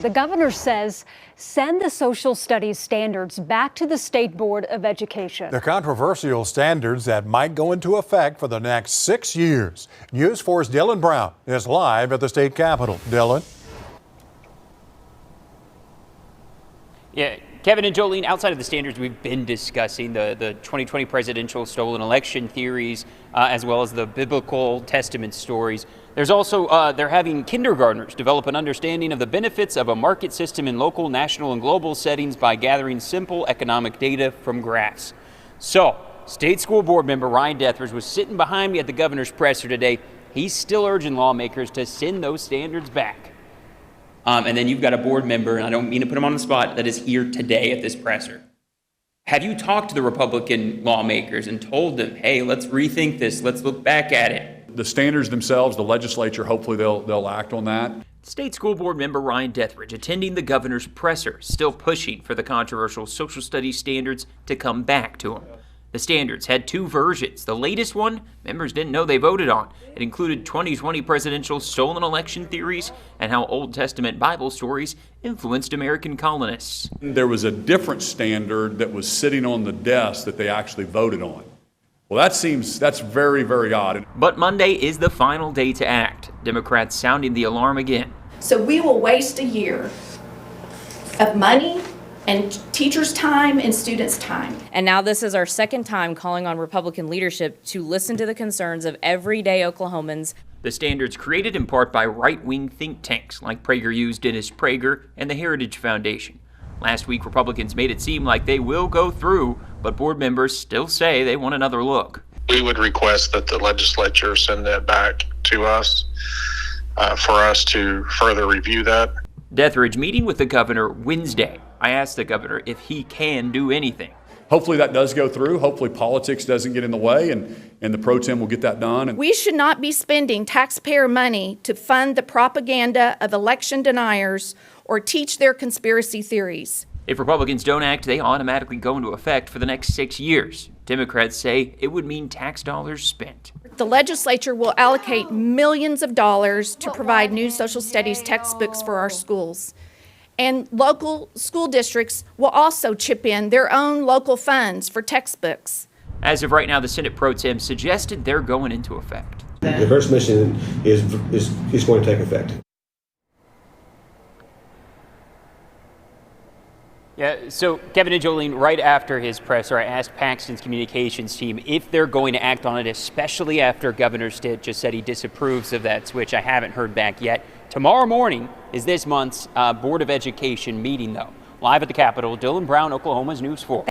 The governor says send the social studies standards back to the State Board of Education. The controversial standards that might go into effect for the next 6 years. News 4's Dylan Brown is live at the state capitol. Dylan. Yeah, Kevin and Jolene, outside of the standards, we've been discussing the 2020 presidential stolen election theories, as well as the biblical testament stories. There's also, they're having kindergartners develop an understanding of the benefits of a market system in local, national, and global settings by gathering simple economic data from graphs. So, State School Board member Ryan Dethridge was sitting behind me at the governor's presser today. He's still urging lawmakers to send those standards back. And then you've got a board member, and I don't mean to put him on the spot, that is here today at this presser. Have you talked to the Republican lawmakers and told them, hey, let's rethink this, let's look back at it? The standards themselves, the legislature, hopefully they'll act on that. State School Board member Ryan Dethridge attending the governor's presser, still pushing for the controversial social studies standards to come back to him. The standards had two versions. The latest one, members didn't know they voted on. It included 2020 presidential stolen election theories and how Old Testament Bible stories influenced American colonists. There was a different standard that was sitting on the desk that they actually voted on. Well, that's very, very odd. But Monday is the final day to act. Democrats sounding the alarm again. So we will waste a year of money and teachers' time and students' time. And now this is our second time calling on Republican leadership to listen to the concerns of everyday Oklahomans. The standards created in part by right-wing think tanks like PragerU's Dennis Prager and the Heritage Foundation. Last week, Republicans made it seem like they will go through, but board members still say they want another look. We would request that the legislature send that back to us for us to further review that. Dethridge meeting with the governor Wednesday. I asked the governor if he can do anything. Hopefully that does go through. Hopefully politics doesn't get in the way and the pro tem will get that done. We should not be spending taxpayer money to fund the propaganda of election deniers or teach their conspiracy theories. If Republicans don't act, they automatically go into effect for the next 6 years. Democrats say it would mean tax dollars spent. The legislature will allocate millions of dollars to provide new social studies textbooks for our schools. And local school districts will also chip in their own local funds for textbooks. As of right now, the Senate Pro Tem suggested they're going into effect. The first mission is going to take effect. Yeah, so Kevin and Jolene, right after his presser, I asked Paxton's communications team if they're going to act on it, especially after Governor Stitt just said he disapproves of that switch. I haven't heard back yet. Tomorrow morning is this month's Board of Education meeting, though. Live at the Capitol, Dylan Brown, Oklahoma's News 4.